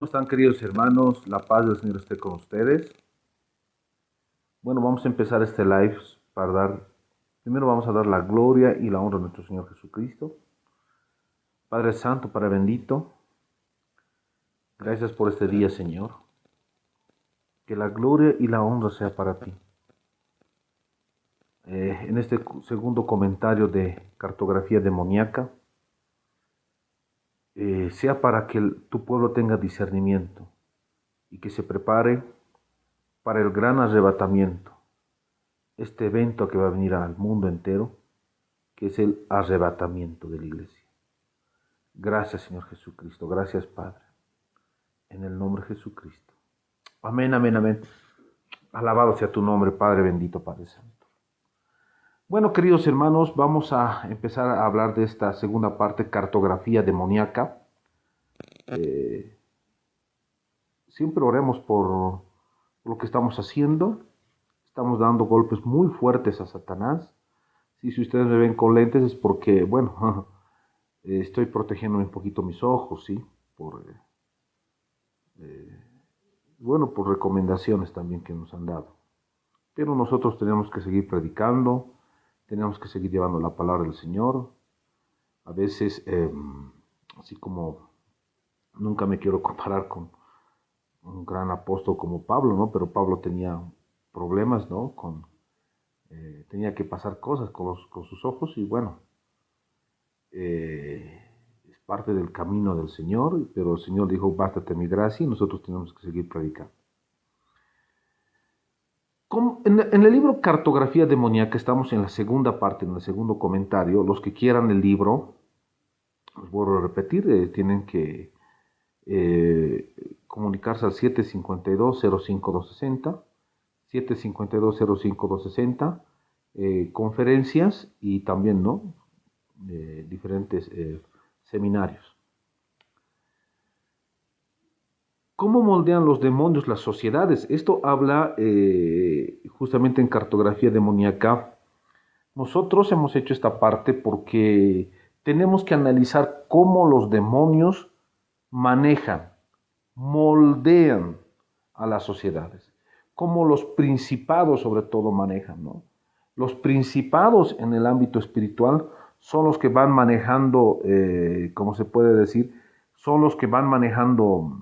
¿Cómo están, queridos hermanos? La paz del Señor esté con ustedes. Bueno, vamos a empezar este live para primero vamos a dar la gloria y la honra a nuestro Señor Jesucristo. Padre Santo, Padre bendito, gracias por este día, Señor. Que la gloria y la honra sea para ti. En este segundo comentario de cartografía demoníaca, sea para que tu pueblo tenga discernimiento y que se prepare para el gran arrebatamiento, este evento que va a venir al mundo entero, que es el arrebatamiento de la iglesia. Gracias, Señor Jesucristo. Gracias, Padre. En el nombre de Jesucristo. Amén, amén, amén. Alabado sea tu nombre, Padre bendito, Padre Santo. Bueno, queridos hermanos, vamos a empezar a hablar de esta segunda parte, cartografía demoníaca. Siempre oremos por lo que estamos haciendo. Estamos dando golpes muy fuertes a Satanás. Si ustedes me ven con lentes es porque, bueno, estoy protegiendo un poquito mis ojos, ¿sí? Por recomendaciones también que nos han dado. Pero nosotros tenemos que seguir predicando, tenemos que seguir llevando la palabra del Señor. A veces, así como nunca me quiero comparar con un gran apóstol como Pablo, ¿no? Pero Pablo tenía problemas, ¿no? Tenía que pasar cosas con sus ojos y bueno, es parte del camino del Señor, pero el Señor dijo, bástate mi gracia y nosotros tenemos que seguir predicando. En el libro Cartografía Demoníaca, estamos en la segunda parte, en el segundo comentario. Los que quieran el libro, los vuelvo a repetir, tienen que comunicarse al 752-05260, 752-05260, conferencias y también, ¿no? Diferentes seminarios. ¿Cómo moldean los demonios las sociedades? Esto habla justamente en cartografía demoníaca. Nosotros hemos hecho esta parte porque tenemos que analizar cómo los demonios manejan, moldean a las sociedades, cómo los principados sobre todo manejan, ¿no? Los principados en el ámbito espiritual son los que van manejando, ¿cómo se puede decir? Son los que van manejando,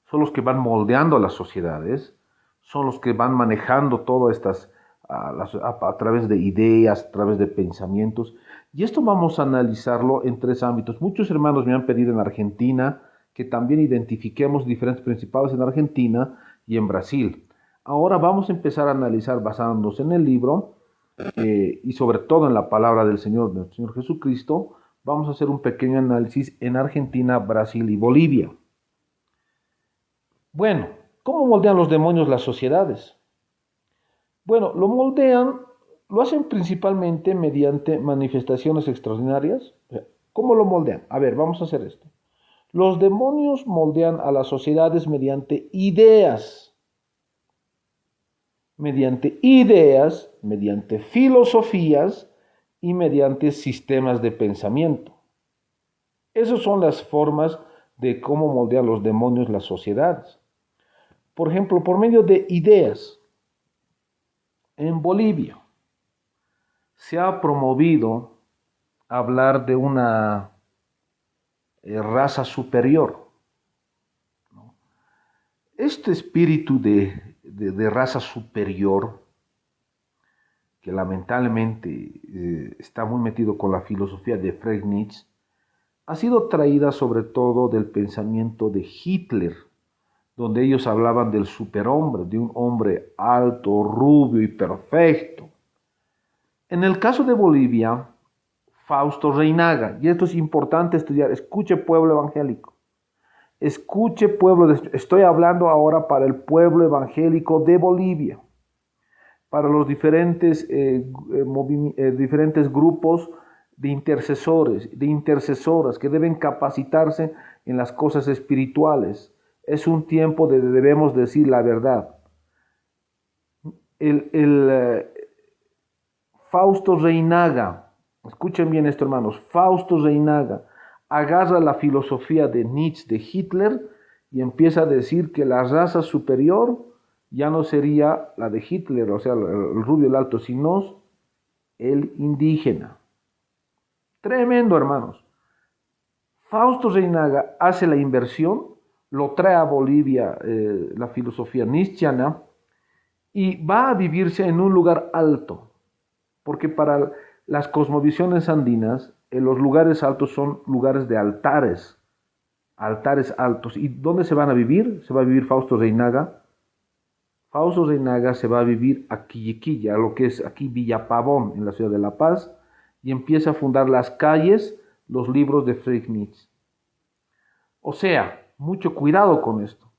son los que van moldeando a las sociedades, son los que van manejando todas estas a través de ideas, a través de pensamientos. Y esto vamos a analizarlo en tres ámbitos. Muchos hermanos me han pedido en Argentina que también identifiquemos diferentes principados en Argentina y en Brasil. Ahora vamos a empezar a analizar basándonos en el libro y sobre todo en la palabra del Señor Jesucristo. Vamos a hacer un pequeño análisis en Argentina, Brasil y Bolivia. Bueno, ¿cómo moldean los demonios las sociedades? Bueno, lo hacen principalmente mediante manifestaciones extraordinarias. ¿Cómo lo moldean? A ver, vamos a hacer esto. Los demonios moldean a las sociedades mediante filosofías y mediante sistemas de pensamiento. Esas son las formas de cómo moldean los demonios las sociedades. Por ejemplo, por medio de ideas. En Bolivia se ha promovido hablar de una raza superior, ¿no? Este espíritu de raza superior, que lamentablemente está muy metido con la filosofía de Friedrich Nietzsche, ha sido traída sobre todo del pensamiento de Hitler, donde ellos hablaban del superhombre, de un hombre alto, rubio y perfecto. En el caso de Bolivia, Fausto Reinaga, y esto es importante estudiar, escuche pueblo evangélico, escuche pueblo, estoy hablando ahora para el pueblo evangélico de Bolivia, para los diferentes grupos de intercesores, de intercesoras que deben capacitarse en las cosas espirituales. Es un tiempo de debemos decir la verdad. Fausto Reinaga, escuchen bien esto, hermanos, Fausto Reinaga agarra la filosofía de Nietzsche, de Hitler, y empieza a decir que la raza superior ya no sería la de Hitler, o sea, el rubio, el alto, sino el indígena. Tremendo, hermanos. Fausto Reinaga hace la inversión, lo trae a Bolivia, la filosofía nietzscheana, y va a vivirse en un lugar alto, porque para las cosmovisiones andinas, los lugares altos son lugares de altares, altares altos. ¿Y dónde se van a vivir? Se va a vivir Fausto Reinaga. Fausto Reinaga se va a vivir a Quilliquilla, lo que es aquí Villa Pavón, en la ciudad de La Paz, y empieza a fundar las calles, los libros de Friedrich Nietzsche. O sea, mucho cuidado con esto,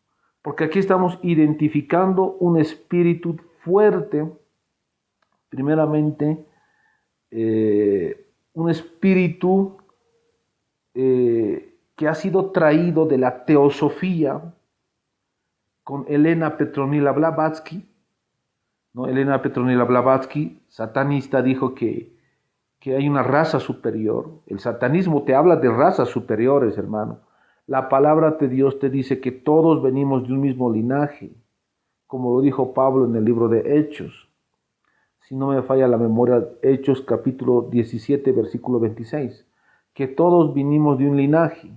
porque aquí estamos identificando un espíritu fuerte, primeramente, un espíritu que ha sido traído de la teosofía con Elena Petronila Blavatsky, ¿no? Elena Petronila Blavatsky, satanista, dijo que hay una raza superior. El satanismo te habla de razas superiores, hermano. La palabra de Dios te dice que todos venimos de un mismo linaje, como lo dijo Pablo en el libro de Hechos. Si no me falla la memoria, Hechos capítulo 17, versículo 26, que todos vinimos de un linaje.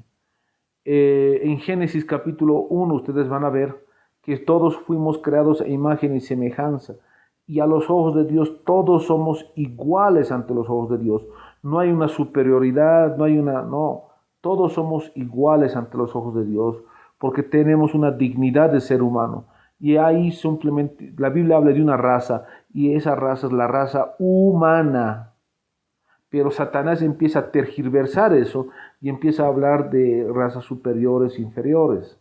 En Génesis capítulo 1 ustedes van a ver que todos fuimos creados a imagen y semejanza, y a los ojos de Dios todos somos iguales ante los ojos de Dios. No hay una superioridad, no, todos somos iguales ante los ojos de Dios, porque tenemos una dignidad de ser humano. Y ahí simplemente, la Biblia habla de una raza, y esa raza es la raza humana. Pero Satanás empieza a tergiversar eso, y empieza a hablar de razas superiores e inferiores.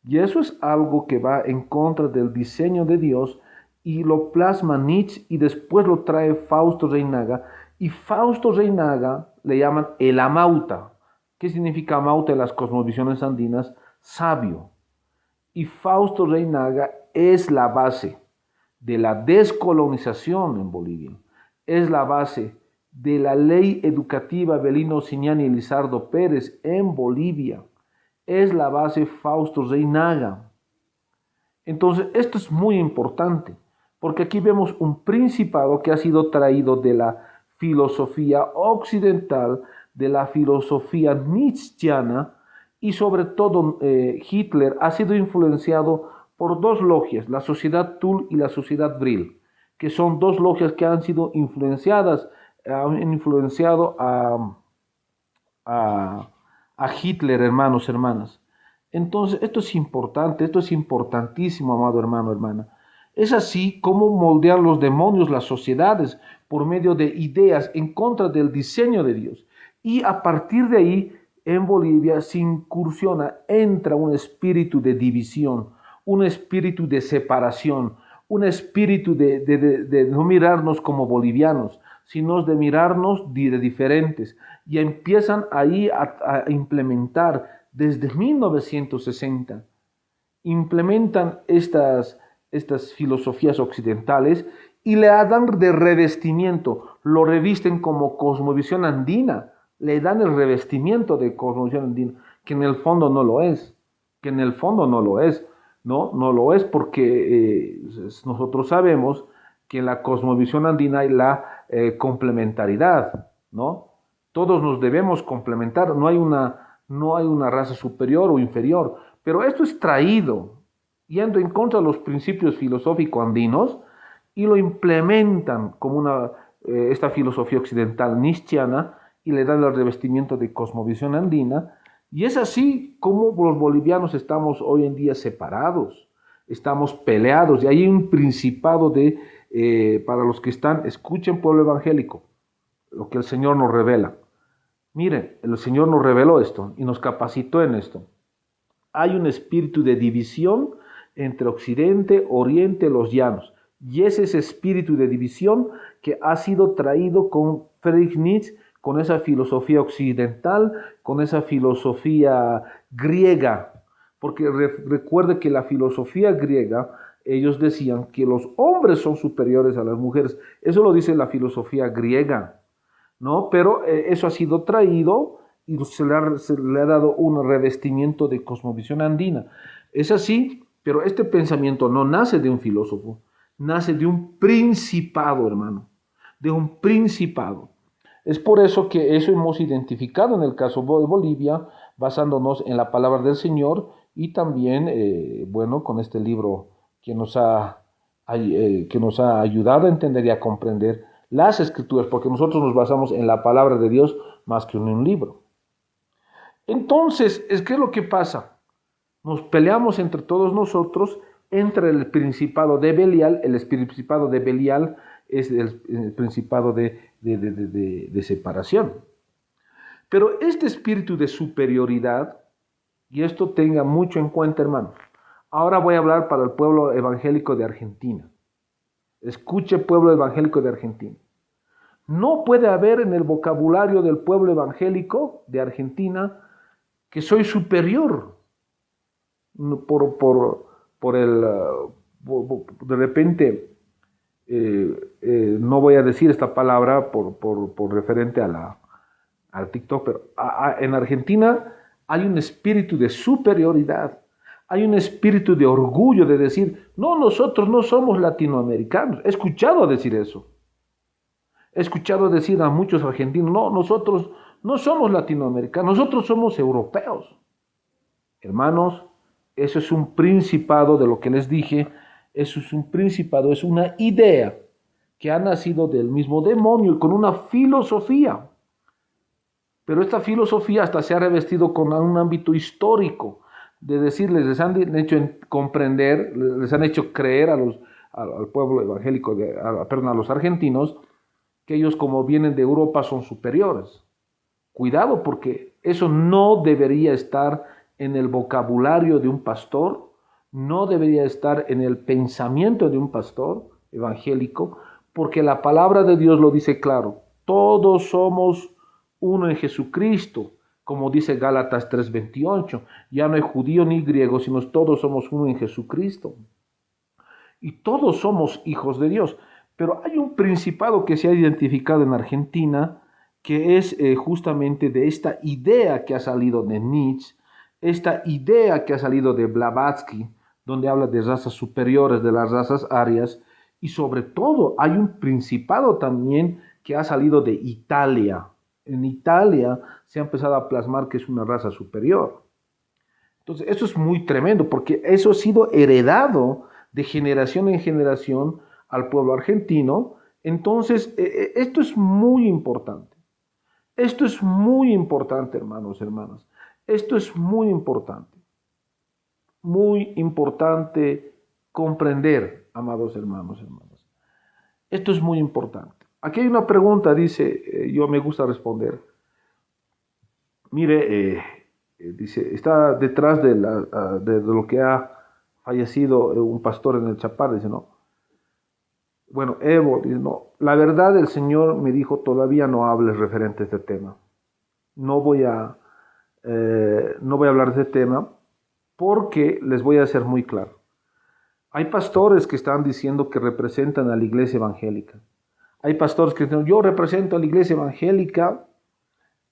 Y eso es algo que va en contra del diseño de Dios, y lo plasma Nietzsche, y después lo trae Fausto Reinaga, y Fausto Reinaga le llaman el amauta. ¿Qué significa amauta en las cosmovisiones andinas? Sabio. Y Fausto Reinaga es la base de la descolonización en Bolivia, es la base de la ley educativa Belino Siñani y Lizardo Pérez en Bolivia, es la base Fausto Reinaga. Entonces, esto es muy importante, porque aquí vemos un principado que ha sido traído de la filosofía occidental, de la filosofía nietzscheana, y sobre todo Hitler ha sido influenciado por dos logias, la Sociedad Thule y la Sociedad Vril, que son dos logias que han sido influenciadas, han influenciado a Hitler, hermanos, hermanas. Entonces, esto es importante, esto es importantísimo, amado hermano, hermana. Es así como moldean los demonios las sociedades por medio de ideas en contra del diseño de Dios. Y a partir de ahí, en Bolivia se incursiona, entra un espíritu de división, un espíritu de separación, un espíritu de no mirarnos como bolivianos, sino de mirarnos de diferentes. Y empiezan ahí a implementar desde 1960, implementan estas filosofías occidentales y le dan de revestimiento, lo revisten como cosmovisión andina, le dan el revestimiento de cosmovisión andina, que en el fondo no lo es, que en el fondo no lo es, no lo es porque nosotros sabemos que en la cosmovisión andina hay la complementariedad, ¿no? Todos nos debemos complementar, no hay una raza superior o inferior, pero esto es traído, yendo en contra de los principios filosóficos andinos, y lo implementan como esta filosofía occidental nietzscheana, y le dan el revestimiento de cosmovisión andina, y es así como los bolivianos estamos hoy en día separados, estamos peleados, y hay un principado para los que escuchen pueblo evangélico, lo que el Señor nos revela. Miren, el Señor nos reveló esto y nos capacitó en esto. Hay un espíritu de división entre Occidente, Oriente, los llanos. Y es ese espíritu de división que ha sido traído con Friedrich Nietzsche, con esa filosofía occidental, con esa filosofía griega. Porque recuerde que la filosofía griega, ellos decían que los hombres son superiores a las mujeres. Eso lo dice la filosofía griega, ¿no? Pero eso ha sido traído y se le ha dado un revestimiento de cosmovisión andina. Es así, pero este pensamiento no nace de un filósofo, nace de un principado, hermano, de un principado. Es por eso que eso hemos identificado en el caso de Bolivia, basándonos en la palabra del Señor y también, con este libro que nos ha ayudado a entender y a comprender las escrituras, porque nosotros nos basamos en la palabra de Dios más que en un libro. Entonces, ¿qué es lo que pasa? Nos peleamos entre todos nosotros, entre el principado de Belial. El principado de Belial es el principado de separación. Pero este espíritu de superioridad, y esto tenga mucho en cuenta, hermano. Ahora voy a hablar para el pueblo evangélico de Argentina. Escuche, pueblo evangélico de Argentina. No puede haber en el vocabulario del pueblo evangélico de Argentina que soy superior de repente, no voy a decir esta palabra por referente al TikTok, pero en Argentina hay un espíritu de superioridad, hay un espíritu de orgullo de decir, no, nosotros no somos latinoamericanos. He escuchado decir eso. He escuchado decir a muchos argentinos, no, nosotros no somos latinoamericanos, nosotros somos europeos. Hermanos, eso es un principado de lo que les dije, eso es un principado, es una idea que ha nacido del mismo demonio y con una filosofía. Pero esta filosofía hasta se ha revestido con un ámbito histórico, de decirles, les han hecho comprender, les han hecho creer al pueblo evangélico, a los argentinos, que ellos como vienen de Europa son superiores. Cuidado, porque eso no debería estar en el vocabulario de un pastor, no debería estar en el pensamiento de un pastor evangélico, porque la palabra de Dios lo dice claro, todos somos uno en Jesucristo, como dice Gálatas 3:28, ya no hay judío ni griego, sino todos somos uno en Jesucristo. Y todos somos hijos de Dios. Pero hay un principado que se ha identificado en Argentina, que es justamente de esta idea que ha salido de Nietzsche, esta idea que ha salido de Blavatsky, donde habla de razas superiores, de las razas arias, y sobre todo hay un principado también que ha salido de Italia. En Italia se ha empezado a plasmar que es una raza superior. Entonces, eso es muy tremendo, porque eso ha sido heredado de generación en generación al pueblo argentino. Entonces, esto es muy importante. Esto es muy importante, hermanos, hermanas. Esto es muy importante. Muy importante comprender, amados hermanos, hermanas. Esto es muy importante. Aquí hay una pregunta, dice, yo me gusta responder. Mire, dice, está detrás de lo que ha fallecido un pastor en el Chapar, dice, no. Bueno, Evo dice, no, la verdad el Señor me dijo, todavía no hables referente a este tema. No voy a hablar de este tema porque les voy a ser muy claro. Hay pastores que están diciendo que representan a la iglesia evangélica. Hay pastores que dicen, yo represento a la iglesia evangélica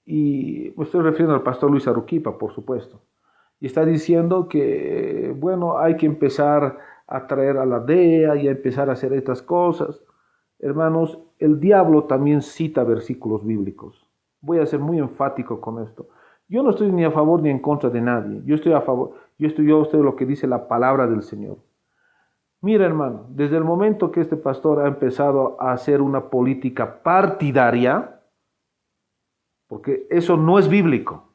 y me estoy refiriendo al pastor Luis Aruquipa, por supuesto. Y está diciendo que, bueno, hay que empezar a traer a la DEA y a empezar a hacer estas cosas. Hermanos, el diablo también cita versículos bíblicos. Voy a ser muy enfático con esto. Yo no estoy ni a favor ni en contra de nadie. Yo estoy a favor, yo estoy lo que dice la palabra del Señor. Mira, hermano, desde el momento que este pastor ha empezado a hacer una política partidaria, porque eso no es bíblico,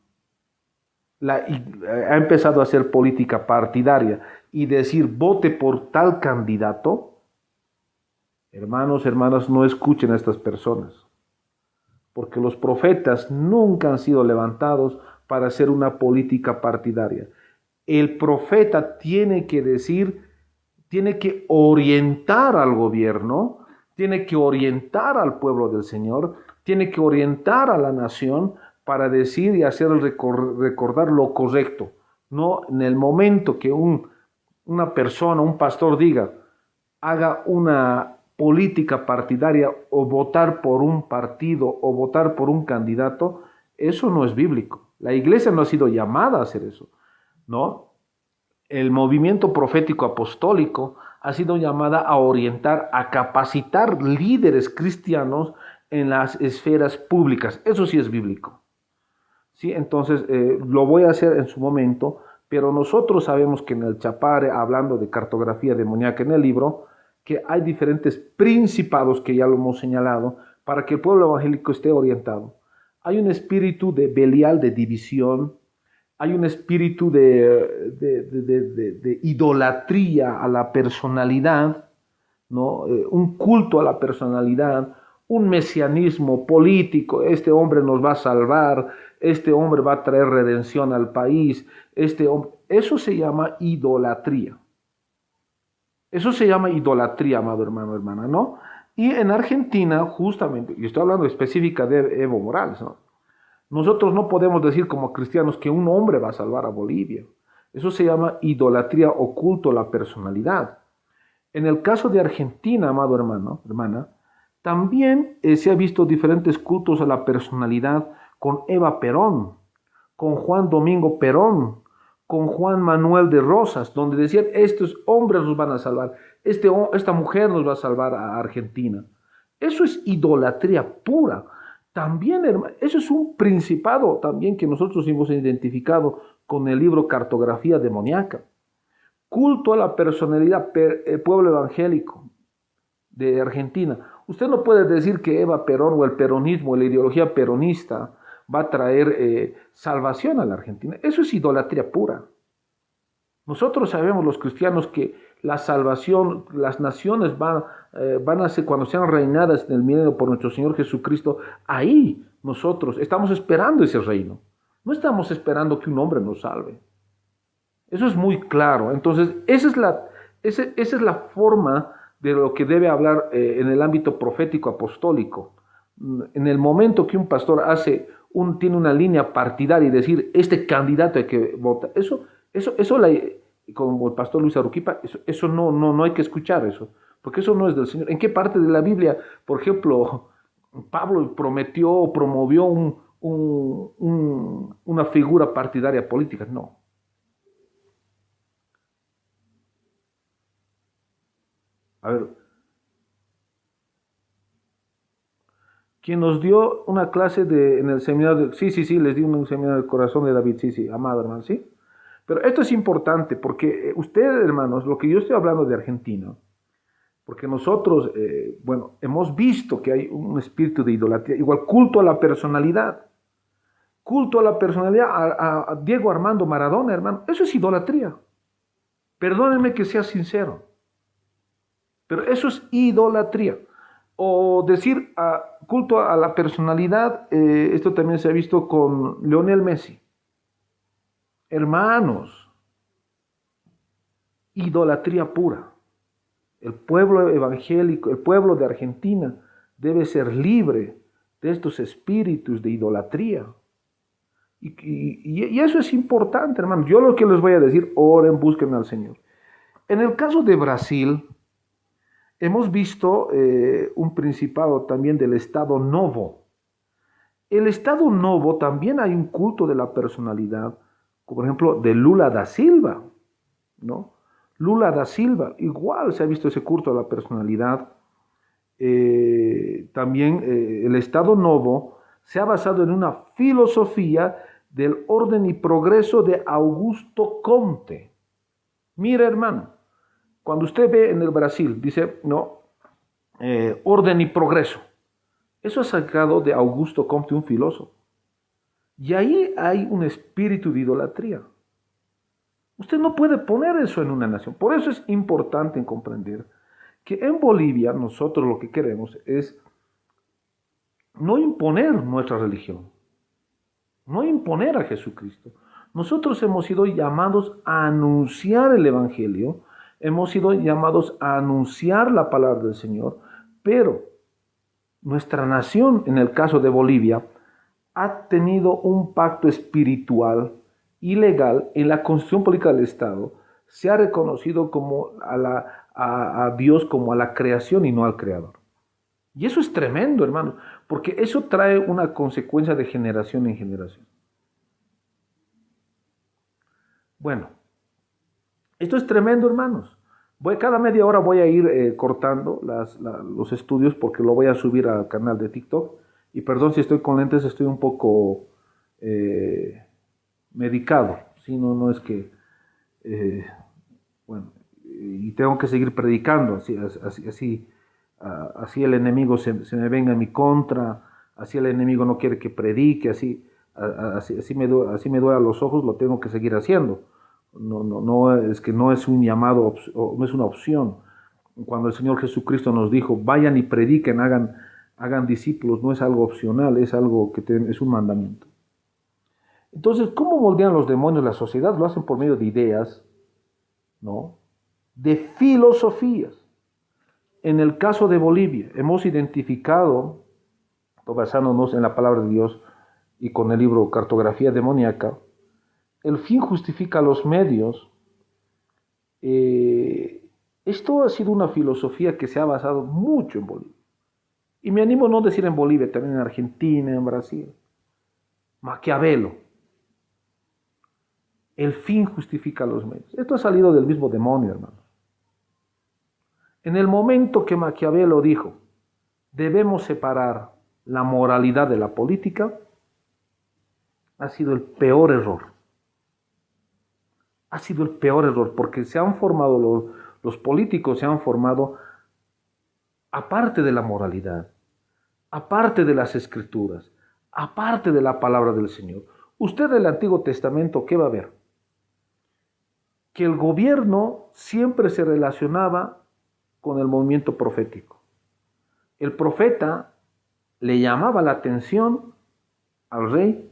ha empezado a hacer política partidaria y decir vote por tal candidato, hermanos, hermanas, no escuchen a estas personas, porque los profetas nunca han sido levantados para hacer una política partidaria. El profeta tiene que decir, tiene que orientar al gobierno, tiene que orientar al pueblo del Señor, tiene que orientar a la nación para decir y hacer recordar lo correcto. No en el momento que una persona, un pastor diga, haga una política partidaria o votar por un partido o votar por un candidato, Eso no es bíblico. La iglesia no ha sido llamada a hacer eso, ¿no? El movimiento profético apostólico ha sido llamada a orientar, a capacitar líderes cristianos en las esferas públicas. Eso sí es bíblico. ¿Sí? Entonces, lo voy a hacer en su momento, pero nosotros sabemos que en el Chapare, hablando de cartografía demoníaca en el libro, que hay diferentes principados que ya lo hemos señalado para que el pueblo evangélico esté orientado. Hay un espíritu de Belial, de división, hay un espíritu de idolatría a la personalidad, ¿no? Un culto a la personalidad, un mesianismo político, este hombre nos va a salvar, este hombre va a traer redención al país, eso se llama idolatría. Eso se llama idolatría, amado hermano, hermana, ¿no? Y en Argentina, justamente, y estoy hablando específica de Evo Morales, ¿no? Nosotros no podemos decir como cristianos que un hombre va a salvar a Bolivia. Eso se llama idolatría, oculto a la personalidad. En el caso de Argentina, amado hermano, hermana, también se ha visto diferentes cultos a la personalidad con Eva Perón, con Juan Domingo Perón, con Juan Manuel de Rosas, donde decían, estos hombres nos van a salvar, esta mujer nos va a salvar a Argentina. Eso es idolatría pura. También, hermano, eso es un principado también que nosotros hemos identificado con el libro Cartografía Demoníaca. Culto a la personalidad, pueblo evangélico de Argentina. Usted no puede decir que Eva Perón o el peronismo, la ideología peronista, va a traer salvación a la Argentina. Eso es idolatría pura. Nosotros sabemos los cristianos que la salvación, las naciones van a ser, cuando sean reinadas en el milenio por nuestro Señor Jesucristo, ahí nosotros estamos esperando ese reino. No estamos esperando que un hombre nos salve. Eso es muy claro. Entonces, esa es la forma de lo que debe hablar en el ámbito profético apostólico. En el momento que un pastor tiene una línea partidaria y decir, este candidato hay que votar, como el pastor Luis Aruquipa, eso no hay que escuchar eso, porque eso no es del Señor. ¿En qué parte de la Biblia, por ejemplo, Pablo prometió o promovió una figura partidaria política? No. A ver, quien nos dio una clase en el seminario, sí, les di un seminario del corazón de David, sí, amado hermano, sí. Pero esto es importante porque ustedes, hermanos, lo que yo estoy hablando de Argentina, porque nosotros, hemos visto que hay un espíritu de idolatría, igual culto a la personalidad. Culto a la personalidad a Diego Armando Maradona, hermano, eso es idolatría. Perdónenme que sea sincero, pero eso es idolatría. O decir culto a la personalidad, esto también se ha visto con Lionel Messi. Hermanos, idolatría pura. El pueblo evangélico, el pueblo de Argentina debe ser libre de estos espíritus de idolatría. Y eso es importante, hermano. Yo lo que les voy a decir, oren, busquen al Señor. En el caso de Brasil, hemos visto un principado también del Estado Novo. El Estado Novo también hay un culto de la personalidad, por ejemplo, de Lula da Silva, ¿no? Lula da Silva, igual se ha visto ese culto a la personalidad. También el Estado Novo se ha basado en una filosofía del orden y progreso de Augusto Comte. Mira, hermano, cuando usted ve en el Brasil, dice, no, orden y progreso. Eso es sacado de Augusto Comte, un filósofo. Y ahí hay un espíritu de idolatría. Usted no puede poner eso en una nación. Por eso es importante comprender que en Bolivia nosotros lo que queremos es no imponer nuestra religión, no imponer a Jesucristo. Nosotros hemos sido llamados a anunciar el Evangelio, hemos sido llamados a anunciar la palabra del Señor, pero nuestra nación, en el caso de Bolivia, ha tenido un pacto espiritual y legal en la Constitución Política del Estado. Se ha reconocido como a Dios como a la creación y no al Creador. Y eso es tremendo, hermano, porque eso trae una consecuencia de generación en generación. Bueno, esto es tremendo, hermanos. Cada media hora voy a ir cortando los estudios porque lo voy a subir al canal de TikTok. Y perdón si estoy con lentes, estoy un poco medicado. ¿Sí? No es que, bueno, y tengo que seguir predicando, así el enemigo se me venga en mi contra, así el enemigo no quiere que predique, así me duele a los ojos, lo tengo que seguir haciendo. No es que no es un llamado, no es una opción. Cuando el Señor Jesucristo nos dijo, vayan y prediquen, hagan discípulos, no es algo opcional, es algo es un mandamiento. Entonces, ¿cómo moldean los demonios la sociedad? Lo hacen por medio de ideas, ¿no? De filosofías. En el caso de Bolivia, hemos identificado, basándonos en la palabra de Dios y con el libro Cartografía Demoníaca, el fin justifica los medios. Esto ha sido una filosofía que se ha basado mucho en Bolivia. Y me animo a no decir en Bolivia, también en Argentina, en Brasil. Maquiavelo. El fin justifica los medios. Esto ha salido del mismo demonio, hermanos. En el momento que Maquiavelo dijo, debemos separar la moralidad de la política, ha sido el peor error. Ha sido el peor error, porque se han formado, los políticos se han formado aparte de la moralidad, aparte de las escrituras, aparte de la palabra del Señor. Usted del Antiguo Testamento, ¿qué va a ver? Que el gobierno siempre se relacionaba con el movimiento profético. El profeta le llamaba la atención al rey,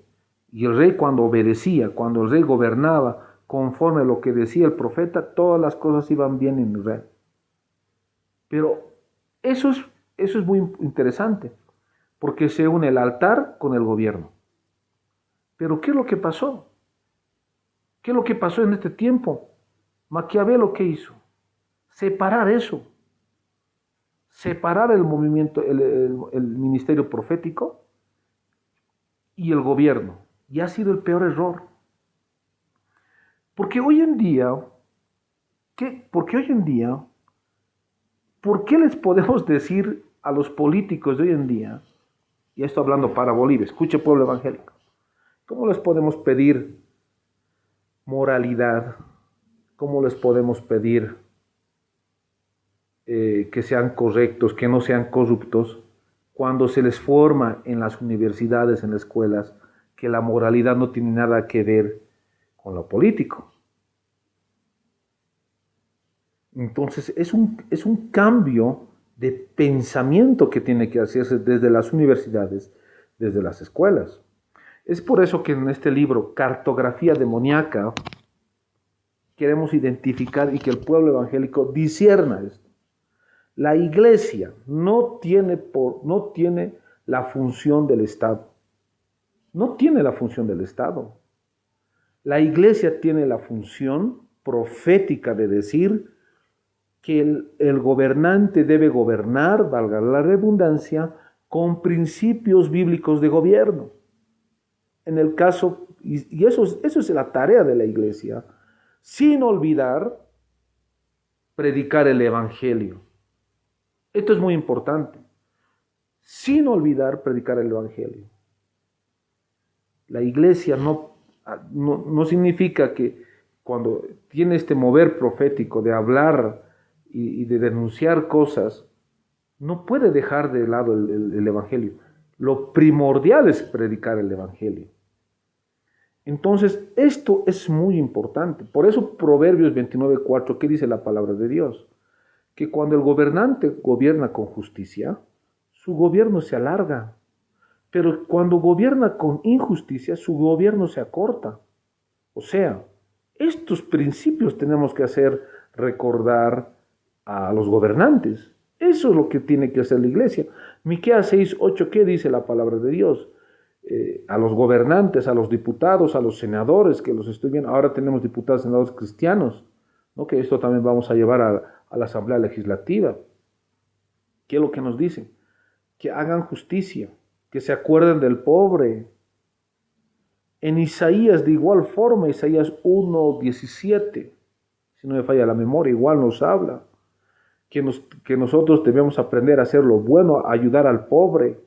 y el rey cuando obedecía, cuando el rey gobernaba conforme a lo que decía el profeta, todas las cosas iban bien en Israel. Pero eso es muy interesante, porque se une el altar con el gobierno. Pero ¿qué es lo que pasó? ¿Qué es lo que pasó en este tiempo? Maquiavelo, ¿qué hizo? Separar eso. Separar el movimiento, el ministerio profético y el gobierno. Y ha sido el peor error. Porque hoy en día, ¿por qué les podemos decir a los políticos de hoy en día, y esto hablando para Bolivia, escuche pueblo evangélico, cómo les podemos pedir moralidad? ¿Cómo les podemos pedir que sean correctos, que no sean corruptos, cuando se les forma en las universidades, en las escuelas, que la moralidad no tiene nada que ver con lo político? Entonces es un cambio de pensamiento que tiene que hacerse desde las universidades, desde las escuelas. Es por eso que en este libro, Cartografía Demoníaca, queremos identificar y que el pueblo evangélico discierna esto. La iglesia no tiene la función del Estado. No tiene la función del Estado. La iglesia tiene la función profética de decir que el gobernante debe gobernar, valga la redundancia, con principios bíblicos de gobierno. En el caso, y eso es la tarea de la iglesia, sin olvidar predicar el evangelio. Esto es muy importante. Sin olvidar predicar el evangelio. La iglesia no significa que cuando tiene este mover profético de hablar y de denunciar cosas, no puede dejar de lado el evangelio. Lo primordial es predicar el evangelio. Entonces, esto es muy importante. Por eso Proverbios 29:4, ¿qué dice la palabra de Dios? Que cuando el gobernante gobierna con justicia, su gobierno se alarga. Pero cuando gobierna con injusticia, su gobierno se acorta. O sea, estos principios tenemos que hacer recordar a los gobernantes. Eso es lo que tiene que hacer la iglesia. Miqueas 6:8, ¿qué dice la palabra de Dios? A los gobernantes, a los diputados, a los senadores, que los estoy viendo. Ahora tenemos diputados y senadores cristianos, ¿no? Que esto también vamos a llevar a la Asamblea Legislativa. ¿Qué es lo que nos dicen? Que hagan justicia, que se acuerden del pobre. En Isaías, de igual forma, Isaías 1:17, si no me falla la memoria, igual nos habla que nosotros debemos aprender a hacer lo bueno, a ayudar al pobre.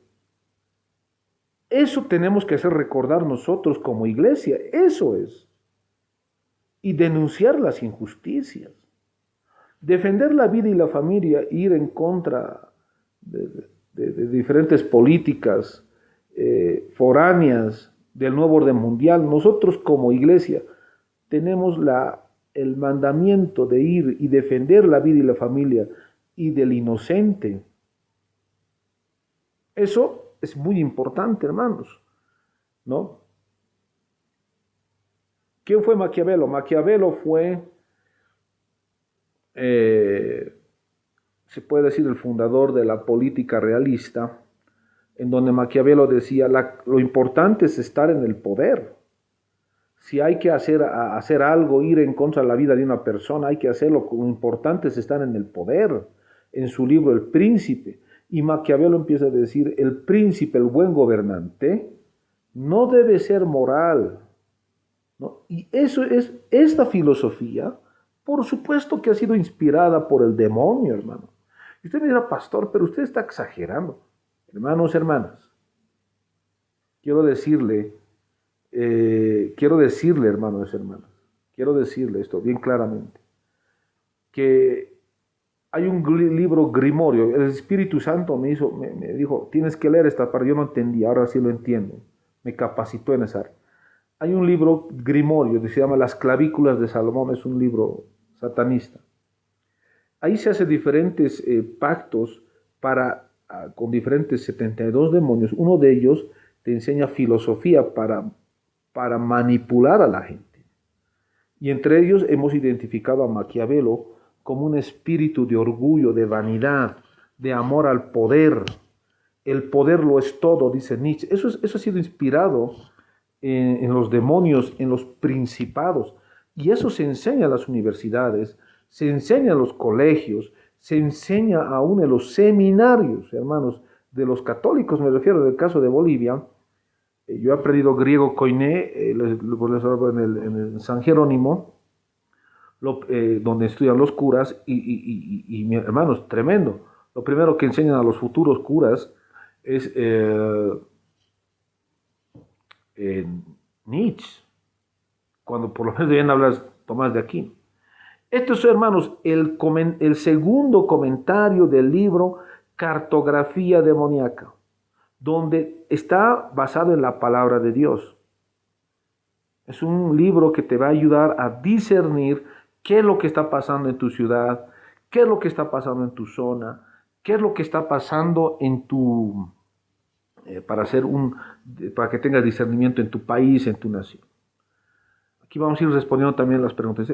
Eso tenemos que hacer recordar nosotros como iglesia, eso es. Y denunciar las injusticias. Defender la vida y la familia, ir en contra de diferentes políticas foráneas del nuevo orden mundial. Nosotros como iglesia tenemos el mandamiento de ir y defender la vida y la familia y del inocente. Eso es muy importante, hermanos, ¿no? ¿Quién fue Maquiavelo? Maquiavelo fue, se puede decir, el fundador de la política realista, en donde Maquiavelo decía, lo importante es estar en el poder. Si hay que hacer algo, ir en contra de la vida de una persona, hay que hacerlo. Lo importante es estar en el poder. En su libro El Príncipe. Y Maquiavelo empieza a decir, el príncipe, el buen gobernante, no debe ser moral, ¿no? Y eso es, esta filosofía, por supuesto que ha sido inspirada por el demonio, hermano. Y usted me dirá, pastor, pero usted está exagerando. Hermanos, hermanas, quiero decirle, hermanos, hermanas, quiero decirle esto bien claramente, que hay un libro grimorio, el Espíritu Santo me dijo, tienes que leer esta parte, yo no entendía, ahora sí lo entiendo, me capacitó en esa área. Hay un libro grimorio que se llama Las clavículas de Salomón, es un libro satanista. Ahí se hacen diferentes pactos con diferentes 72 demonios. Uno de ellos te enseña filosofía para manipular a la gente. Y entre ellos hemos identificado a Maquiavelo como un espíritu de orgullo, de vanidad, de amor al poder. El poder lo es todo, dice Nietzsche. Eso ha sido inspirado en los demonios, en los principados. Y eso se enseña en las universidades, se enseña en los colegios, se enseña aún en los seminarios, hermanos, de los católicos, me refiero del caso de Bolivia. Yo he aprendido griego koiné, en el San Jerónimo, donde estudian los curas, y mi hermano, es tremendo. Lo primero que enseñan a los futuros curas es Nietzsche, cuando por lo menos deben hablar Tomás de Aquino. Esto es, hermanos, el segundo comentario del libro Cartografía demoníaca, donde está basado en la palabra de Dios. Es un libro que te va a ayudar a discernir qué es lo que está pasando en tu ciudad, qué es lo que está pasando en tu zona, qué es lo que está pasando en tu, para que tengas discernimiento en tu país, en tu nación. Aquí vamos a ir respondiendo también las preguntas.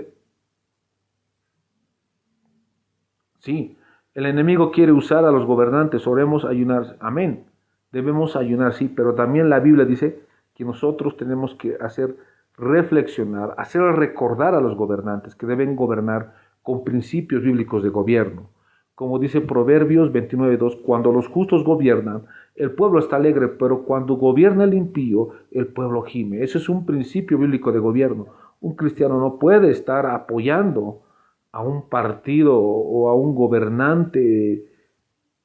Sí, el enemigo quiere usar a los gobernantes, oremos, ayunar, amén. Debemos ayunar, sí, pero también la Biblia dice que nosotros tenemos que hacer reflexionar, hacer recordar a los gobernantes que deben gobernar con principios bíblicos de gobierno. Como dice Proverbios 29:2, cuando los justos gobiernan, el pueblo está alegre, pero cuando gobierna el impío, el pueblo gime. Ese es un principio bíblico de gobierno. Un cristiano no puede estar apoyando a un partido o a un gobernante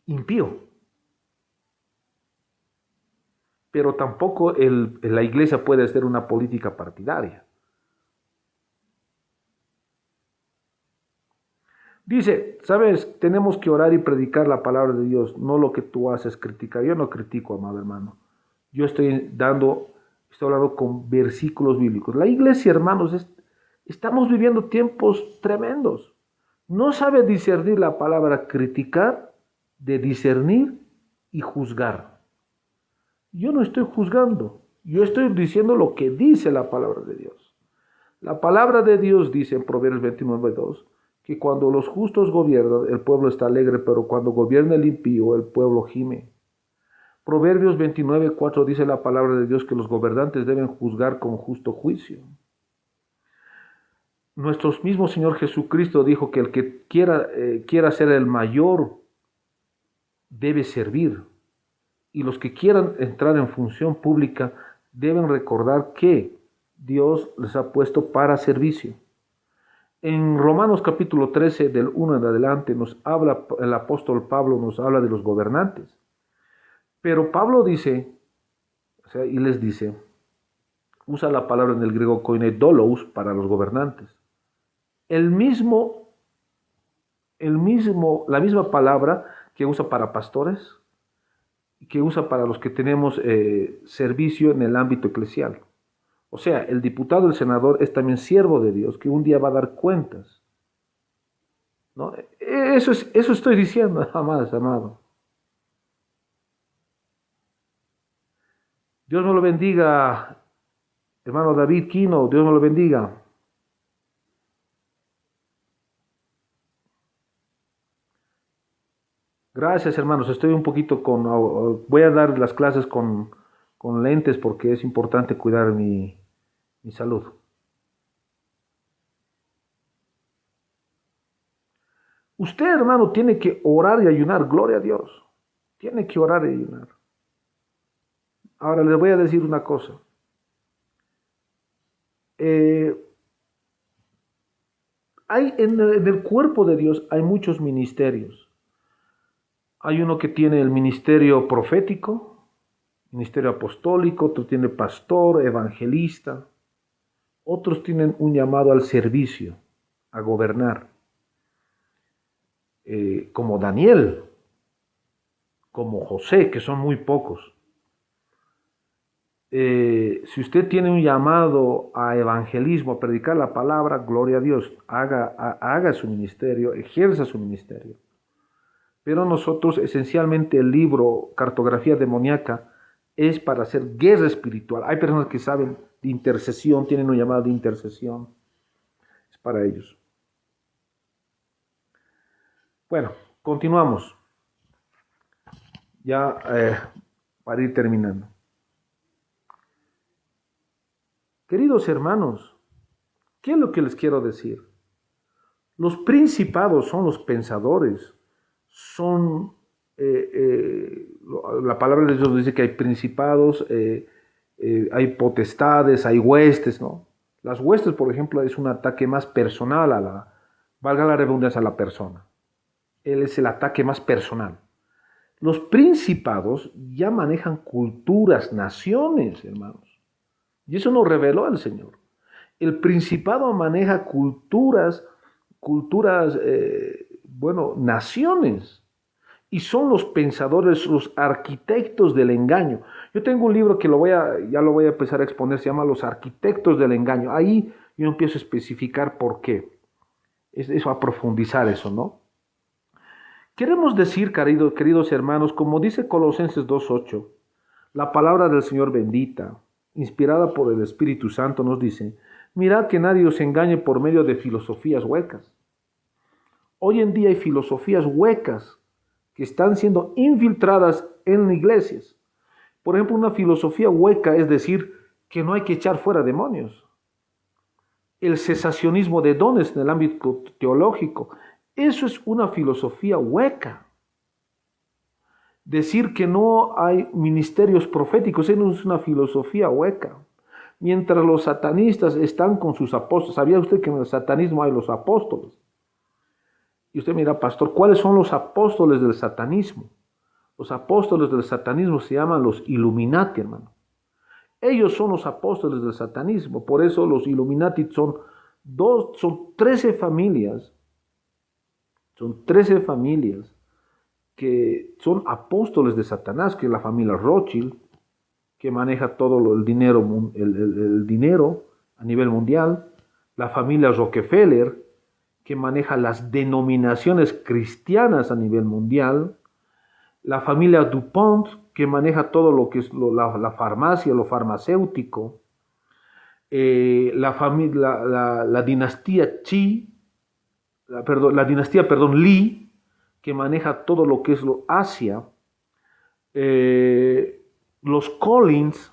impío. Pero tampoco la iglesia puede hacer una política partidaria. Dice, ¿sabes? Tenemos que orar y predicar la palabra de Dios, no lo que tú haces criticar. Yo no critico, amado hermano. Yo estoy hablando con versículos bíblicos. La iglesia, hermanos, estamos viviendo tiempos tremendos. No sabe discernir la palabra criticar de discernir y juzgar. Yo no estoy juzgando, yo estoy diciendo lo que dice la palabra de Dios. La palabra de Dios dice en Proverbios 29:2 que cuando los justos gobiernan, el pueblo está alegre, pero cuando gobierna el impío, el pueblo gime. Proverbios 29:4 dice la palabra de Dios que los gobernantes deben juzgar con justo juicio. Nuestro mismo Señor Jesucristo dijo que el que quiera ser el mayor debe servir. y los que quieran entrar en función pública deben recordar que Dios les ha puesto para servicio. En Romanos capítulo 13, del 1 en adelante, nos habla, el apóstol Pablo nos habla de los gobernantes. Pero Pablo dice, y les dice, usa la palabra en el griego koinedolos para los gobernantes. La misma palabra que usa para pastores, que usa para los que tenemos servicio en el ámbito eclesial. O sea, el diputado, el senador es también siervo de Dios, que un día va a dar cuentas, ¿no? Eso estoy diciendo, jamás, amado. Dios me lo bendiga, hermano David Quino, Dios me lo bendiga. Gracias, hermanos. Estoy un poquito voy a dar las clases con lentes porque es importante cuidar mi salud. Usted, hermano, tiene que orar y ayunar. Gloria a Dios. Tiene que orar y ayunar. Ahora les voy a decir una cosa. En el cuerpo de Dios hay muchos ministerios. Hay uno que tiene el ministerio profético, ministerio apostólico, otro tiene pastor, evangelista. Otros tienen un llamado al servicio, a gobernar. Como Daniel, como José, que son muy pocos. Si usted tiene un llamado a evangelismo, a predicar la palabra, gloria a Dios, haga su ministerio, ejerza su ministerio. Pero nosotros, esencialmente, el libro Cartografía Demoníaca es para hacer guerra espiritual. Hay personas que saben de intercesión, tienen un llamado de intercesión. Es para ellos. Bueno, continuamos. Ya para ir terminando. Queridos hermanos, ¿qué es lo que les quiero decir? Los principados son los pensadores, son, la palabra de Dios dice que hay principados, hay potestades, hay huestes, ¿no? Las huestes, por ejemplo, es un ataque más personal valga la redundancia, a la persona. Él es el ataque más personal. Los principados ya manejan culturas, naciones, hermanos. Y eso nos reveló el Señor. El principado maneja culturas, naciones. Y son los pensadores, los arquitectos del engaño. Yo tengo un libro que ya lo voy a empezar a exponer, se llama Los arquitectos del engaño. Ahí yo empiezo a especificar por qué. Eso, a profundizar eso, ¿no? Queremos decir, queridos hermanos, como dice Colosenses 2:8, la palabra del Señor bendita, inspirada por el Espíritu Santo, nos dice: mirad que nadie os engañe por medio de filosofías huecas. Hoy en día hay filosofías huecas que están siendo infiltradas en iglesias. Por ejemplo, una filosofía hueca es decir que no hay que echar fuera demonios. El cesacionismo de dones en el ámbito teológico, eso es una filosofía hueca. Decir que no hay ministerios proféticos, eso es una filosofía hueca. Mientras los satanistas están con sus apóstoles, ¿sabía usted que en el satanismo hay los apóstoles? Y usted mira, pastor, ¿cuáles son los apóstoles del satanismo? Los apóstoles del satanismo se llaman los Illuminati, hermano. Ellos son los apóstoles del satanismo. Por eso los Illuminati son 13 familias. Son 13 familias que son apóstoles de Satanás, que es la familia Rothschild, que maneja todo el dinero a nivel mundial. La familia Rockefeller, que maneja las denominaciones cristianas a nivel mundial. La familia DuPont, que maneja todo lo que es la farmacia, lo farmacéutico. La dinastía Lee, que maneja todo lo que es Asia. Los Collins,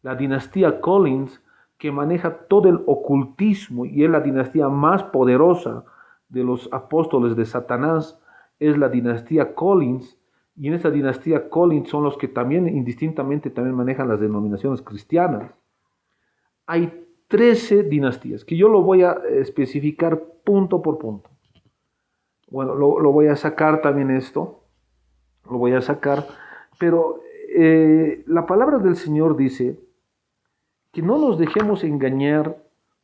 la dinastía Collins, que maneja todo el ocultismo y es la dinastía más poderosa de los apóstoles de Satanás, es la dinastía Collins, y en esta dinastía Collins son los que también indistintamente también manejan las denominaciones cristianas. Hay 13 dinastías, que yo lo voy a especificar punto por punto. Bueno, lo voy a sacar también esto, lo voy a sacar, pero la palabra del Señor dice que no nos dejemos engañar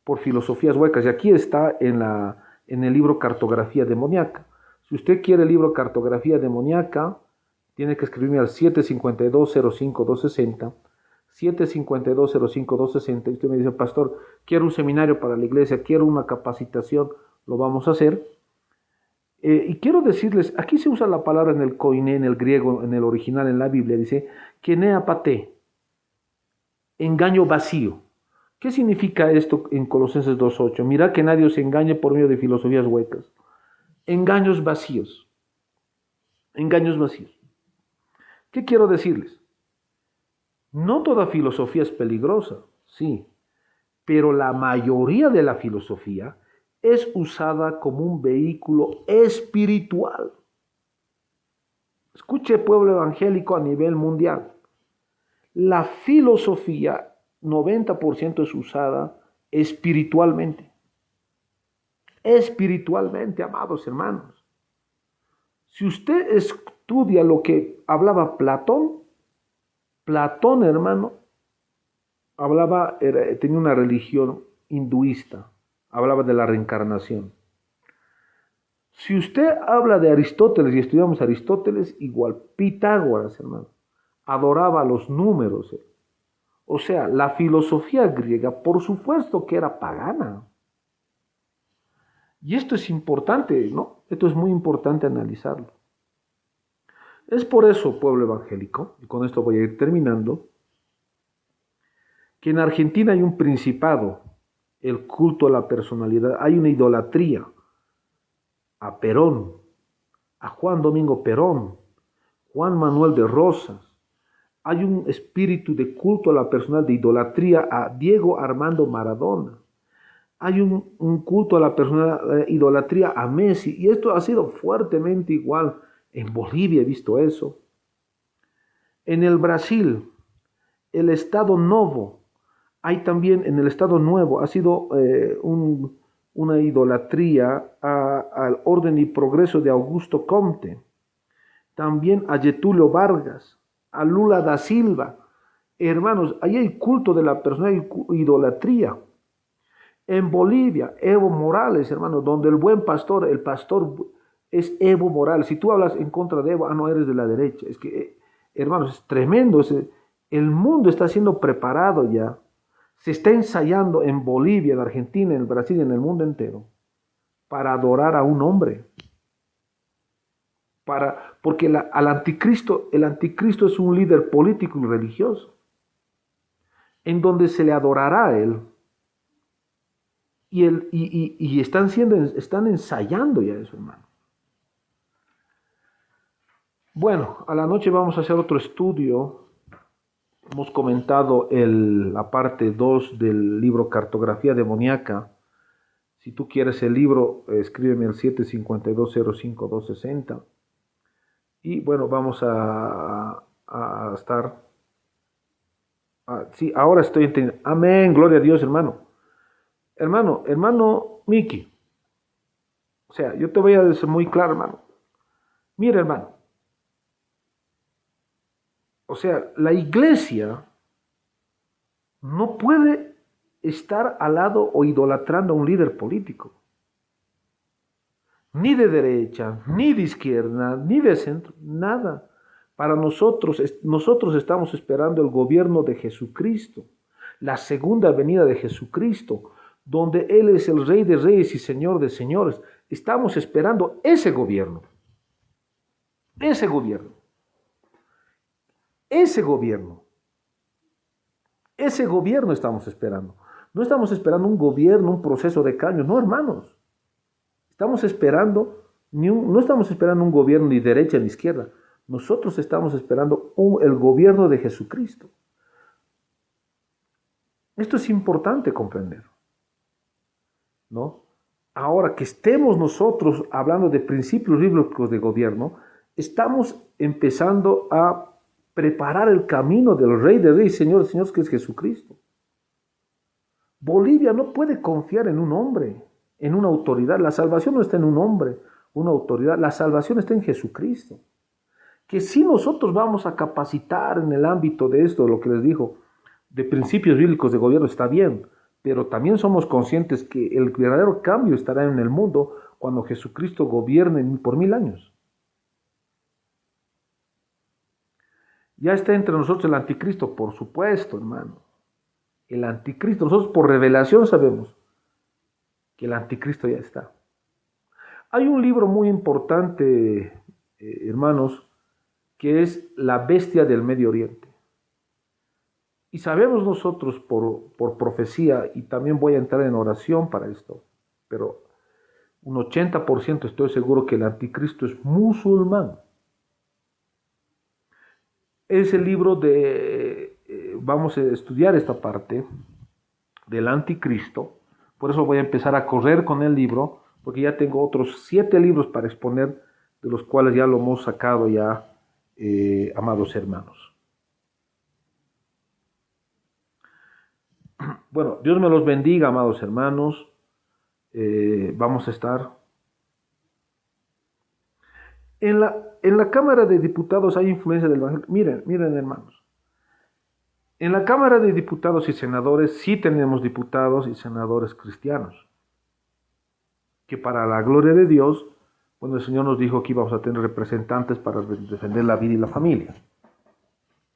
por filosofías huecas, y aquí está en el libro Cartografía Demoníaca. Si usted quiere el libro Cartografía Demoníaca, tiene que escribirme al 752-05-260, 752-05-260, y usted me dice, pastor, quiero un seminario para la iglesia, quiero una capacitación, lo vamos a hacer. Y quiero decirles, aquí se usa la palabra en el koiné, en el griego, en el original, en la Biblia, dice, kenea pate, engaño vacío. ¿Qué significa esto en Colosenses 2.8? Mira que nadie os engañe por medio de filosofías huecas. Engaños vacíos. Engaños vacíos. ¿Qué quiero decirles? No toda filosofía es peligrosa, sí, pero la mayoría de la filosofía es usada como un vehículo espiritual. Escuche, pueblo evangélico a nivel mundial. La filosofía 90% es usada espiritualmente. Espiritualmente, amados hermanos. Si usted estudia lo que hablaba Platón, hermano, tenía una religión hinduista, hablaba de la reencarnación. Si usted habla de Aristóteles y estudiamos Aristóteles, igual Pitágoras, hermano, adoraba los números. O sea, la filosofía griega, por supuesto que era pagana. Y esto es importante, ¿no? Esto es muy importante analizarlo. Es por eso, pueblo evangélico, y con esto voy a ir terminando, que en Argentina hay un principado, el culto a la personalidad, hay una idolatría a Perón, a Juan Domingo Perón, Juan Manuel de Rosas. Hay un espíritu de culto a la personalidad, de idolatría a Diego Armando Maradona. Hay un culto a la personalidad, idolatría a Messi, y esto ha sido fuertemente igual. En Bolivia he visto eso. En el Brasil, el Estado Novo, hay también en el Estado Nuevo, ha sido una idolatría al orden y progreso de Augusto Comte. También a Getúlio Vargas, a Lula da Silva. Hermanos, ahí hay culto de la persona, hay idolatría. En Bolivia, Evo Morales, hermanos, donde el buen pastor, el pastor es Evo Morales. Si tú hablas en contra de Evo, no eres de la derecha. Es que, hermanos, es tremendo. El mundo está siendo preparado ya. Se está ensayando en Bolivia, en Argentina, en Brasil, en el mundo entero, para adorar a un hombre. Porque el anticristo es un líder político y religioso, en donde se le adorará a él. Y están ensayando ya eso, hermano. Bueno, a la noche vamos a hacer otro estudio. Hemos comentado la parte 2 del libro Cartografía Demoníaca. Si tú quieres el libro, escríbeme al 752-05-260. Y bueno, vamos a estar... sí, ahora estoy entendiendo. Amén, gloria a Dios, hermano. Hermano Miki. O sea, yo te voy a decir muy claro, hermano. Mira, hermano. O sea, la iglesia no puede estar al lado o idolatrando a un líder político. Ni de derecha, ni de izquierda, ni de centro, nada. Para nosotros estamos esperando el gobierno de Jesucristo, la segunda venida de Jesucristo, donde Él es el Rey de Reyes y Señor de Señores. Estamos esperando ese gobierno. Ese gobierno. Ese gobierno. Ese gobierno estamos esperando. No estamos esperando un gobierno, un proceso de cambio. No, hermanos. Estamos esperando, no estamos esperando un gobierno ni derecha ni izquierda. Nosotros estamos esperando el gobierno de Jesucristo. Esto es importante comprender, ¿no? Ahora que estemos nosotros hablando de principios bíblicos de gobierno, estamos empezando a preparar el camino del Rey de Reyes, Señor de Señores, que es Jesucristo. Bolivia no puede confiar en un hombre, en una autoridad. La salvación no está en un hombre, una autoridad. La salvación está en Jesucristo. Que si nosotros vamos a capacitar en el ámbito de esto, lo que les dijo, de principios bíblicos de gobierno, está bien, pero también somos conscientes que el verdadero cambio estará en el mundo cuando Jesucristo gobierne por 1000 años. Ya está entre nosotros el anticristo, por supuesto, hermano. El anticristo, nosotros por revelación sabemos que el anticristo ya está. Hay un libro muy importante, hermanos, que es La bestia del Medio Oriente. Y sabemos nosotros por profecía, y también voy a entrar en oración para esto, pero un 80% estoy seguro que el anticristo es musulmán. Es el libro vamos a estudiar esta parte del anticristo, por eso voy a empezar a correr con el libro, porque ya tengo otros 7 libros para exponer, de los cuales ya lo hemos sacado ya, amados hermanos. Bueno, Dios me los bendiga, amados hermanos. Vamos a estar. En la Cámara de Diputados hay influencia del Evangelio. Miren, hermanos. En la Cámara de Diputados y Senadores sí tenemos diputados y senadores cristianos. Que para la gloria de Dios, bueno, el Señor nos dijo que íbamos a tener representantes para defender la vida y la familia.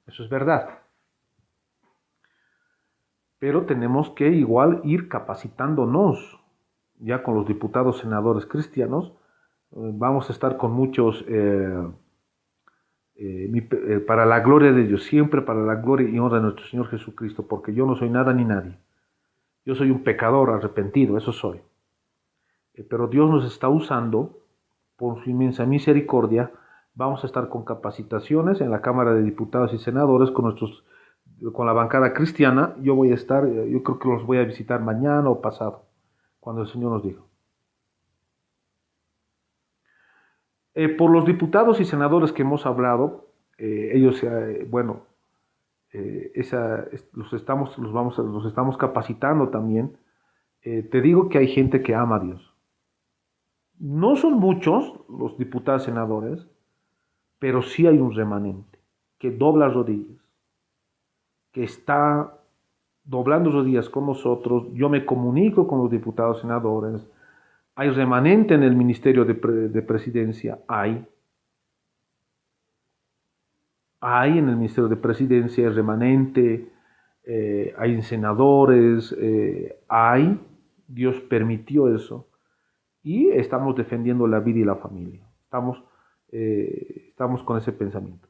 Eso es verdad. Pero tenemos que igual ir capacitándonos ya con los diputados senadores cristianos. Vamos a estar con muchos, para la gloria de Dios, siempre para la gloria y honra de nuestro Señor Jesucristo, porque yo no soy nada ni nadie. Yo soy un pecador arrepentido, eso soy. Pero Dios nos está usando por su inmensa misericordia. Vamos a estar con capacitaciones en la Cámara de Diputados y Senadores con la bancada cristiana. Yo voy a estar, yo creo que los voy a visitar mañana o pasado, cuando el Señor nos dijo. Por los diputados y senadores que hemos hablado, ellos, los estamos capacitando también. Te digo que hay gente que ama a Dios. No son muchos los diputados y senadores, pero sí hay un remanente que dobla rodillas, que está doblando rodillas con nosotros. Yo me comunico con los diputados y senadores. Hay remanente en el Ministerio de Presidencia, hay en el Ministerio de Presidencia, hay remanente, hay senadores, Dios permitió eso, y estamos defendiendo la vida y la familia, estamos con ese pensamiento.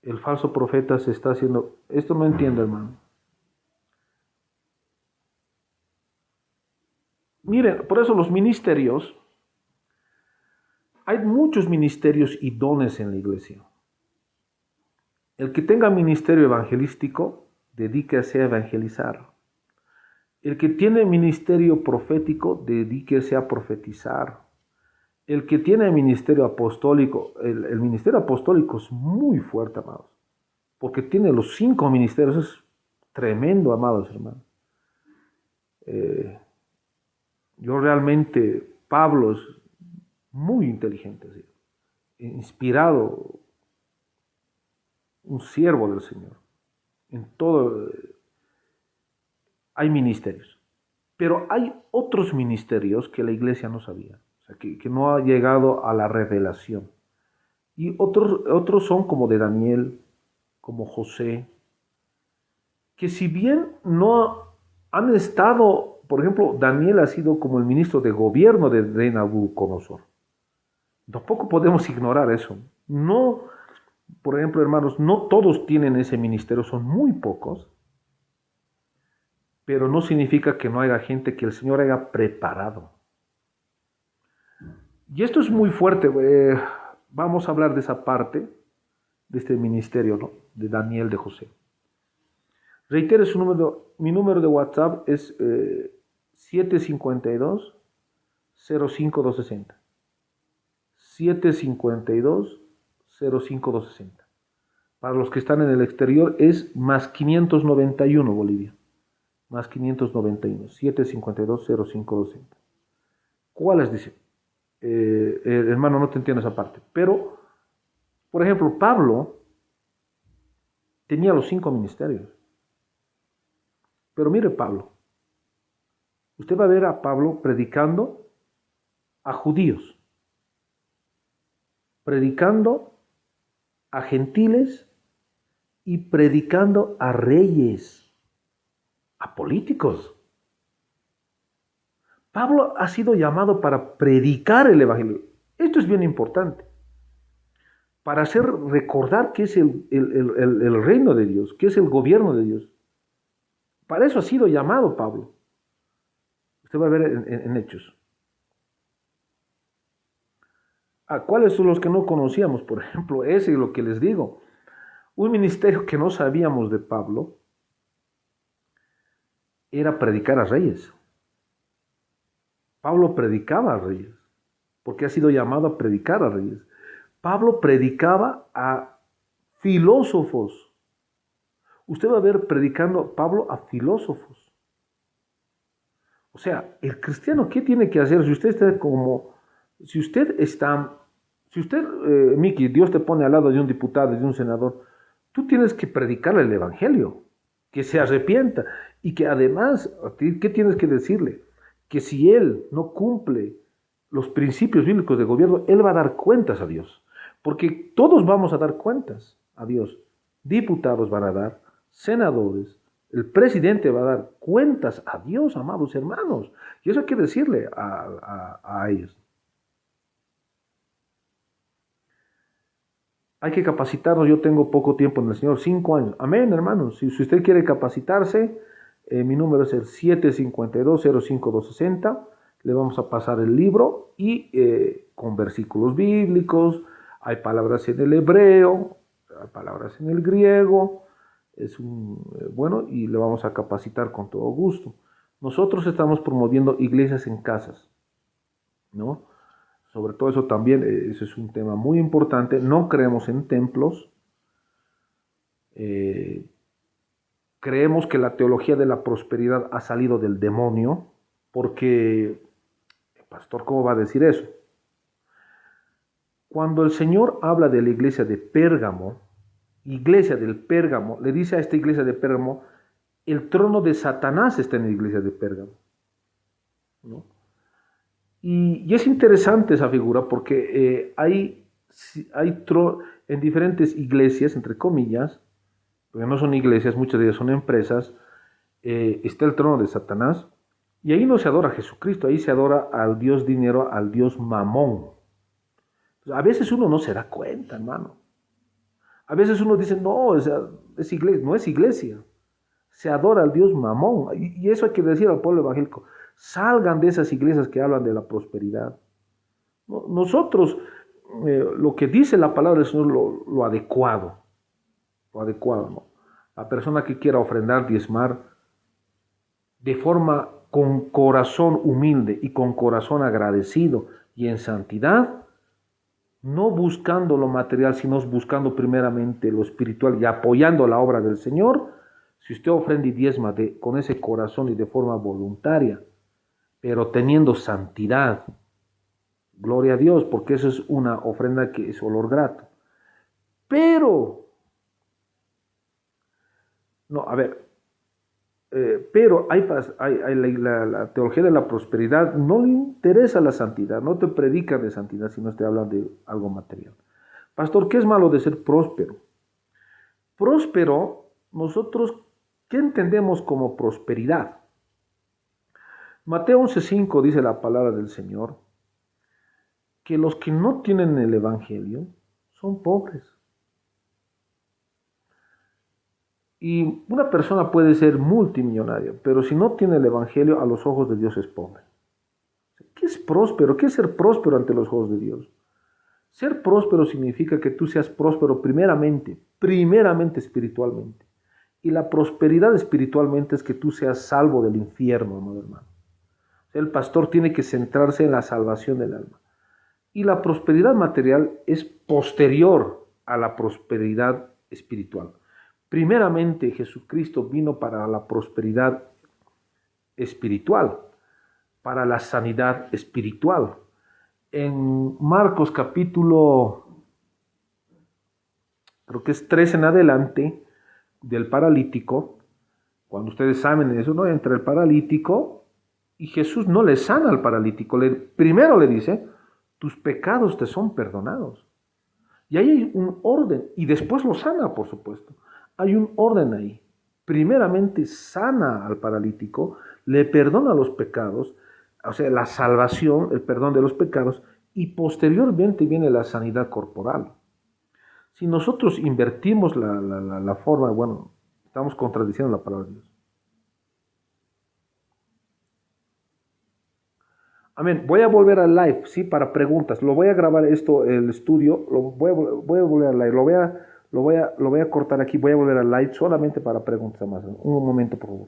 El falso profeta se está haciendo, esto no entiendo, hermano. Miren, por eso los ministerios, hay muchos ministerios y dones en la iglesia. El que tenga ministerio evangelístico, dedíquese a evangelizar. El que tiene ministerio profético, dedíquese a profetizar. El que tiene ministerio apostólico, el ministerio apostólico es muy fuerte, amados, porque tiene los 5 ministerios, es tremendo, amados hermanos. Yo realmente, Pablo es muy inteligente, ¿sí? Inspirado, un siervo del Señor. En todo hay ministerios, pero hay otros ministerios que la iglesia no sabía, o sea, que no ha llegado a la revelación. Y otros son como de Daniel, como José, que si bien no han estado. Por ejemplo, Daniel ha sido como el ministro de gobierno del rey Nabucodonosor. Tampoco podemos ignorar eso. No, por ejemplo, hermanos, no todos tienen ese ministerio, son muy pocos, pero no significa que no haya gente que el Señor haya preparado. Y esto es muy fuerte. Vamos a hablar de esa parte, de este ministerio, ¿no? De Daniel, de José. Reitero mi número de WhatsApp es 752 05260. 752-05260. Para los que están en el exterior es más 591 Bolivia. Más 591. 752-05260. ¿Cuáles dicen? Hermano, no te entiendo esa parte. Pero, por ejemplo, Pablo tenía los 5 ministerios. Pero mire Pablo. Usted va a ver a Pablo predicando a judíos, predicando a gentiles y predicando a reyes, a políticos. Pablo ha sido llamado para predicar el evangelio. Esto es bien importante. Para hacer recordar que es el reino de Dios, que es el gobierno de Dios. Para eso ha sido llamado Pablo. Usted va a ver en Hechos. ¿Cuáles son los que no conocíamos? Por ejemplo, ese es lo que les digo. Un ministerio que no sabíamos de Pablo era predicar a reyes. Pablo predicaba a reyes, porque ha sido llamado a predicar a reyes. Pablo predicaba a filósofos. Usted va a ver predicando Pablo a filósofos. O sea, el cristiano, ¿qué tiene que hacer? Si usted, Miki, Dios te pone al lado de un diputado y de un senador, tú tienes que predicarle el evangelio, que se arrepienta y que además, ¿qué tienes que decirle? Que si él no cumple los principios bíblicos de gobierno, él va a dar cuentas a Dios, porque todos vamos a dar cuentas a Dios. Diputados van a dar, senadores, el presidente va a dar cuentas a Dios, amados hermanos, y eso hay que decirle a ellos. Hay que capacitarnos. Yo tengo poco tiempo en el Señor, 5 años. Amén, hermanos. Si usted quiere capacitarse, mi número es el 752-05260. Le vamos a pasar el libro y con versículos bíblicos. Hay palabras en el hebreo, hay palabras en el griego. Bueno, y le vamos a capacitar con todo gusto. Nosotros estamos promoviendo iglesias en casas, ¿no? Sobre todo eso también, ese es un tema muy importante. No creemos en templos. Creemos que la teología de la prosperidad ha salido del demonio, porque, pastor, ¿cómo va a decir eso? Cuando el Señor habla de la iglesia de Pérgamo, iglesia del Pérgamo, le dice a esta iglesia de Pérgamo, el trono de Satanás está en la iglesia de Pérgamo, ¿no? Y es interesante esa figura porque hay en diferentes iglesias, entre comillas, porque no son iglesias, muchas de ellas son empresas, está el trono de Satanás, y ahí no se adora a Jesucristo, ahí se adora al Dios dinero, al Dios mamón. A veces uno no se da cuenta, hermano. A veces uno dice, no, es iglesia, no es iglesia. Se adora al Dios mamón. Y eso hay que decir al pueblo evangélico. Salgan de esas iglesias que hablan de la prosperidad. Nosotros, lo que dice la palabra del Señor, lo adecuado. Lo adecuado, ¿no? La persona que quiera ofrendar, diezmar, de forma con corazón humilde y con corazón agradecido y en santidad, no buscando lo material, sino buscando primeramente lo espiritual y apoyando la obra del Señor. Si usted ofrenda y diezma con ese corazón y de forma voluntaria, pero teniendo santidad, gloria a Dios, porque eso es una ofrenda que es olor grato. Pero la teología de la prosperidad no le interesa la santidad, no te predica de santidad, sino te habla de algo material. Pastor, ¿qué es malo de ser próspero? Próspero, nosotros, ¿qué entendemos como prosperidad? Mateo 11:5 dice la palabra del Señor, que los que no tienen el evangelio son pobres. Y una persona puede ser multimillonaria, pero si no tiene el evangelio, a los ojos de Dios es pobre. ¿Qué es próspero? ¿Qué es ser próspero ante los ojos de Dios? Ser próspero significa que tú seas próspero primeramente espiritualmente. Y la prosperidad espiritualmente es que tú seas salvo del infierno, amado hermano. O El pastor tiene que centrarse en la salvación del alma. Y la prosperidad material es posterior a la prosperidad espiritual. Primeramente, Jesucristo vino para la prosperidad espiritual, para la sanidad espiritual. En Marcos capítulo, creo que es 3 en adelante, del paralítico, cuando ustedes saben eso, ¿no? Entra el paralítico y Jesús no le sana al paralítico. Primero le dice, tus pecados te son perdonados. Y ahí hay un orden, y después lo sana, por supuesto. Hay un orden ahí. Primeramente sana al paralítico, le perdona los pecados, o sea, la salvación, el perdón de los pecados, y posteriormente viene la sanidad corporal. Si nosotros invertimos la forma, bueno, estamos contradiciendo la palabra de Dios. Amén. Voy a volver al live, sí, para preguntas. Lo voy a grabar esto, el estudio, voy a volver al live. Lo voy a cortar aquí, voy a volver al live solamente para preguntas más. Un momento, por favor.